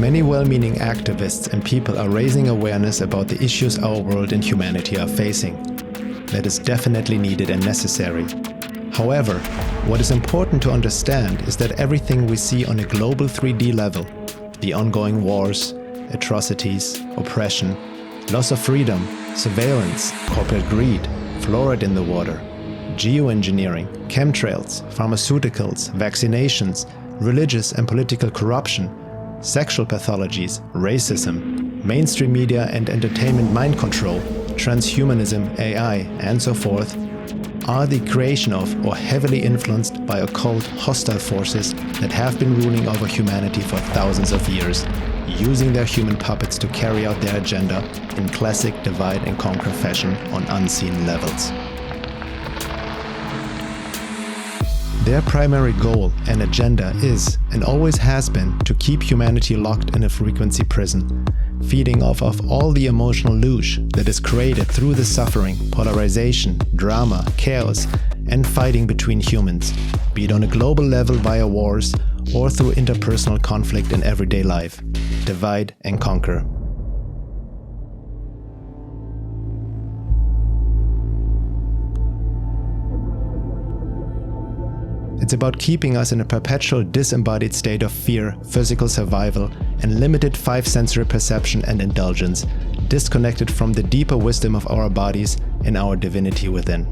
Many well-meaning activists and people are raising awareness about the issues our world and humanity are facing. That is definitely needed and necessary. However, what is important to understand is that everything we see on a global 3D level, the ongoing wars, atrocities, oppression, loss of freedom, surveillance, corporate greed, fluoride in the water, geoengineering, chemtrails, pharmaceuticals, vaccinations, religious and political corruption, sexual pathologies, racism, mainstream media and entertainment mind control, transhumanism, AI, and so forth, are the creation of or heavily influenced by occult hostile forces that have been ruling over humanity for thousands of years, using their human puppets to carry out their agenda in classic divide and conquer fashion on unseen levels. Their primary goal and agenda is, and always has been, to keep humanity locked in a frequency prison, feeding off of all the emotional luge that is created through the suffering, polarization, drama, chaos, and fighting between humans, be it on a global level via wars or through interpersonal conflict in everyday life. Divide and conquer. It's about keeping us in a perpetual disembodied state of fear, physical survival, and limited five-sensory perception and indulgence, disconnected from the deeper wisdom of our bodies and our divinity within.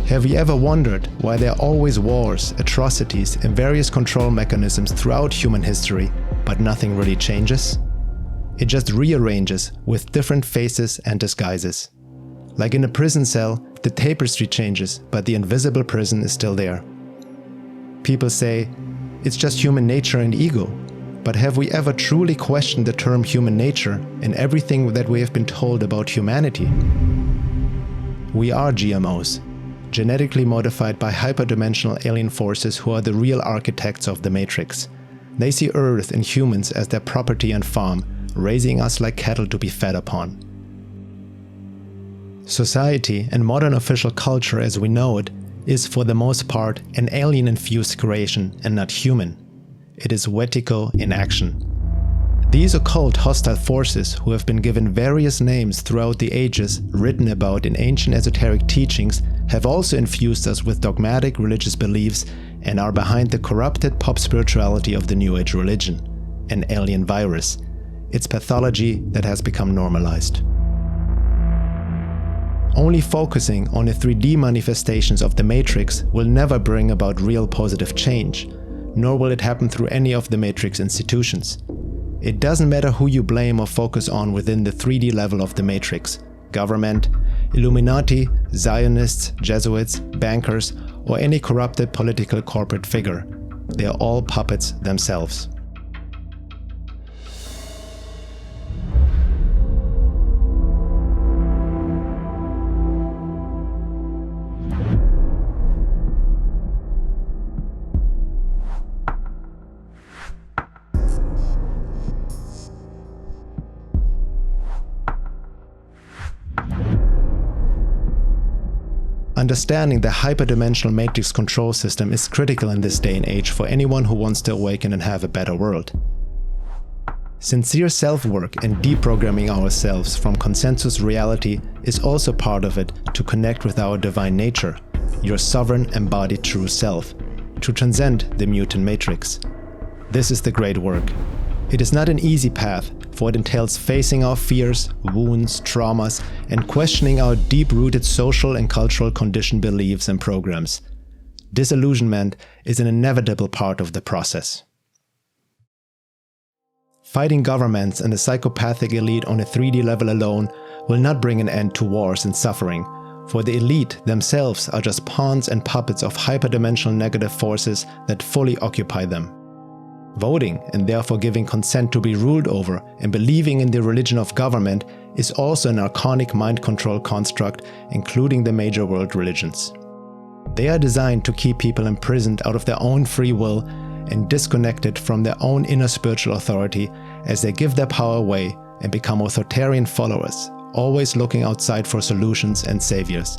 Have you ever wondered why there are always wars, atrocities, and various control mechanisms throughout human history, but nothing really changes? It just rearranges with different faces and disguises. Like in a prison cell, the tapestry changes, but the invisible prison is still there. People say, it's just human nature and ego. But have we ever truly questioned the term human nature and everything that we have been told about humanity? We are GMOs. Genetically modified by hyperdimensional alien forces who are the real architects of the Matrix. They see Earth and humans as their property and farm, raising us like cattle to be fed upon. Society and modern official culture as we know it is for the most part an alien-infused creation and not human. It is Wetiko in action. These occult hostile forces, who have been given various names throughout the ages, written about in ancient esoteric teachings, have also infused us with dogmatic religious beliefs and are behind the corrupted pop spirituality of the New Age religion, an alien virus, its pathology that has become normalized. Only focusing on the 3D manifestations of the Matrix will never bring about real positive change, nor will it happen through any of the Matrix institutions. It doesn't matter who you blame or focus on within the 3D level of the Matrix: government, Illuminati, Zionists, Jesuits, bankers, or any corrupted political corporate figure. They are all puppets themselves. Understanding the hyperdimensional matrix control system is critical in this day and age for anyone who wants to awaken and have a better world. Sincere self-work and deprogramming ourselves from consensus reality is also part of it to connect with our divine nature, your sovereign embodied true self, to transcend the mutant matrix. This is the great work. It is not an easy path, for it entails facing our fears, wounds, traumas, and questioning our deep-rooted social and cultural conditioned beliefs and programs. Disillusionment is an inevitable part of the process. Fighting governments and the psychopathic elite on a 3D level alone will not bring an end to wars and suffering, for the elite themselves are just pawns and puppets of hyperdimensional negative forces that fully occupy them. Voting, and therefore giving consent to be ruled over, and believing in the religion of government is also an archonic mind control construct, including the major world religions. They are designed to keep people imprisoned out of their own free will and disconnected from their own inner spiritual authority as they give their power away and become authoritarian followers, always looking outside for solutions and saviors,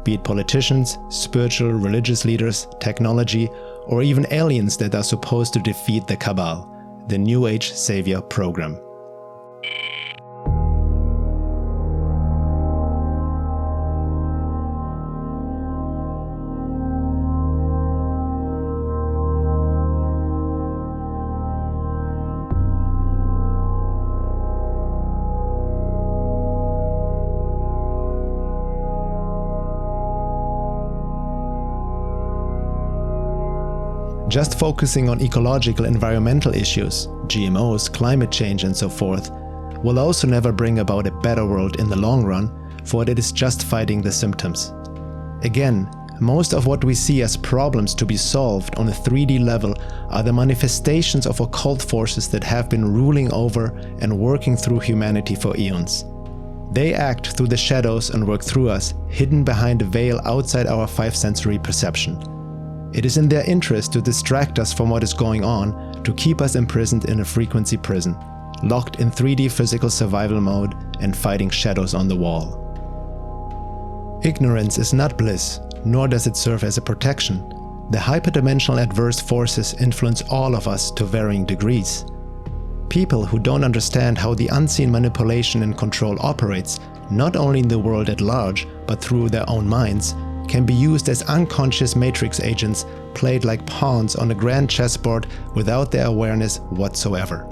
be it politicians, spiritual, religious leaders, technology, or even aliens that are supposed to defeat the Cabal, the New Age Savior program. Just focusing on ecological environmental issues, GMOs, climate change and so forth, will also never bring about a better world in the long run, for it is just fighting the symptoms. Again, most of what we see as problems to be solved on a 3D level are the manifestations of occult forces that have been ruling over and working through humanity for eons. They act through the shadows and work through us, hidden behind a veil outside our five sensory perception. It is in their interest to distract us from what is going on, to keep us imprisoned in a frequency prison, locked in 3D physical survival mode and fighting shadows on the wall. Ignorance is not bliss, nor does it serve as a protection. The hyperdimensional adverse forces influence all of us to varying degrees. People who don't understand how the unseen manipulation and control operates, not only in the world at large, but through their own minds, can be used as unconscious matrix agents played like pawns on a grand chessboard without their awareness whatsoever.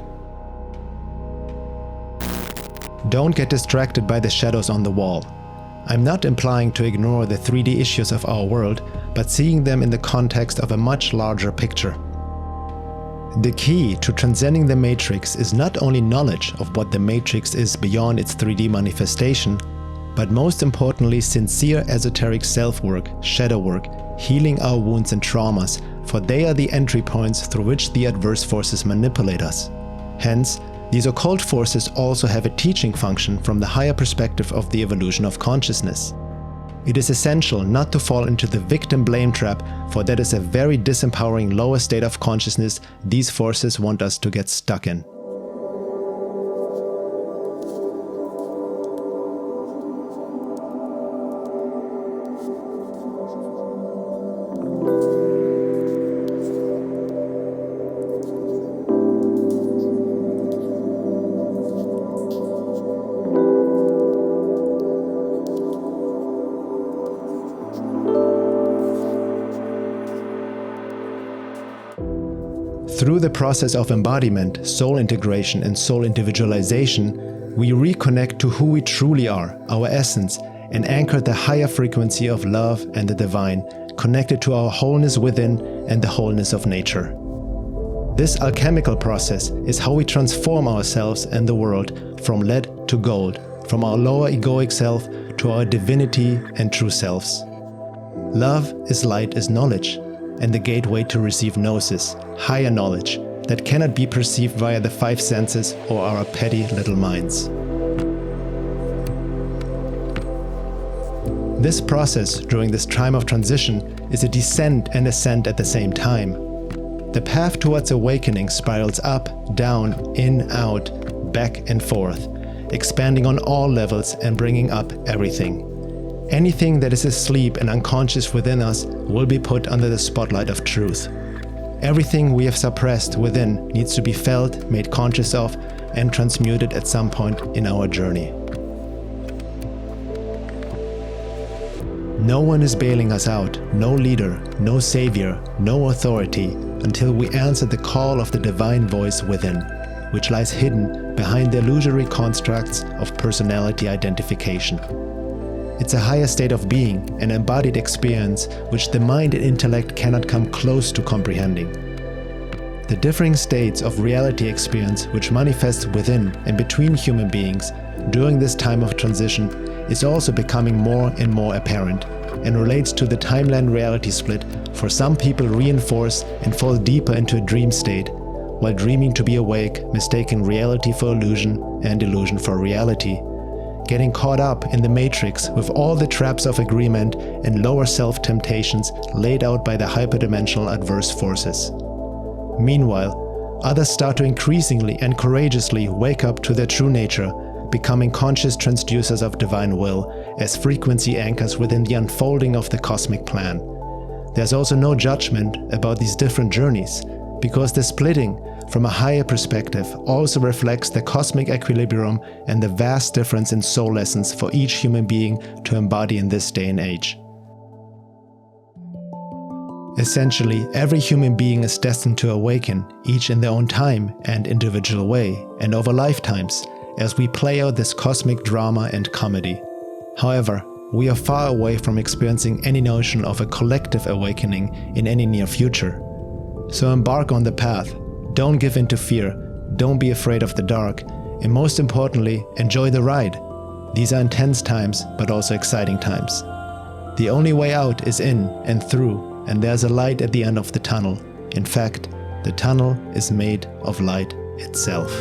Don't get distracted by the shadows on the wall. I'm not implying to ignore the 3D issues of our world, but seeing them in the context of a much larger picture. The key to transcending the matrix is not only knowledge of what the matrix is beyond its 3D manifestation, but most importantly, sincere esoteric self-work, shadow work, healing our wounds and traumas, for they are the entry points through which the adverse forces manipulate us. Hence, these occult forces also have a teaching function from the higher perspective of the evolution of consciousness. It is essential not to fall into the victim blame trap, for that is a very disempowering lower state of consciousness these forces want us to get stuck in. Through the process of embodiment, soul integration and soul individualization, we reconnect to who we truly are, our essence, and anchor the higher frequency of love and the divine, connected to our wholeness within and the wholeness of nature. This alchemical process is how we transform ourselves and the world from lead to gold, from our lower egoic self to our divinity and true selves. Love is light is knowledge, and the gateway to receive gnosis, higher knowledge, that cannot be perceived via the five senses or our petty little minds. This process during this time of transition is a descent and ascent at the same time. The path towards awakening spirals up, down, in, out, back and forth, expanding on all levels and bringing up everything. Anything that is asleep and unconscious within us will be put under the spotlight of truth. Everything we have suppressed within needs to be felt, made conscious of, and transmuted at some point in our journey. No one is bailing us out, no leader, no savior, no authority, until we answer the call of the divine voice within, which lies hidden behind the illusory constructs of personality identification. It's a higher state of being, an embodied experience which the mind and intellect cannot come close to comprehending. The differing states of reality experience which manifest within and between human beings during this time of transition is also becoming more and more apparent, and relates to the timeline reality split for some people reinforce and fall deeper into a dream state, while dreaming to be awake, mistaking reality for illusion and illusion for reality, getting caught up in the matrix with all the traps of agreement and lower self-temptations laid out by the hyperdimensional adverse forces. Meanwhile, others start to increasingly and courageously wake up to their true nature, becoming conscious transducers of divine will as frequency anchors within the unfolding of the cosmic plan. There's also no judgment about these different journeys, because the splitting from a higher perspective also reflects the cosmic equilibrium and the vast difference in soul lessons for each human being to embody in this day and age. Essentially, every human being is destined to awaken, each in their own time and individual way, and over lifetimes, as we play out this cosmic drama and comedy. However, we are far away from experiencing any notion of a collective awakening in any near future. So embark on the path, don't give in to fear, don't be afraid of the dark, and most importantly, enjoy the ride. These are intense times, but also exciting times. The only way out is in and through, and there's a light at the end of the tunnel. In fact, the tunnel is made of light itself.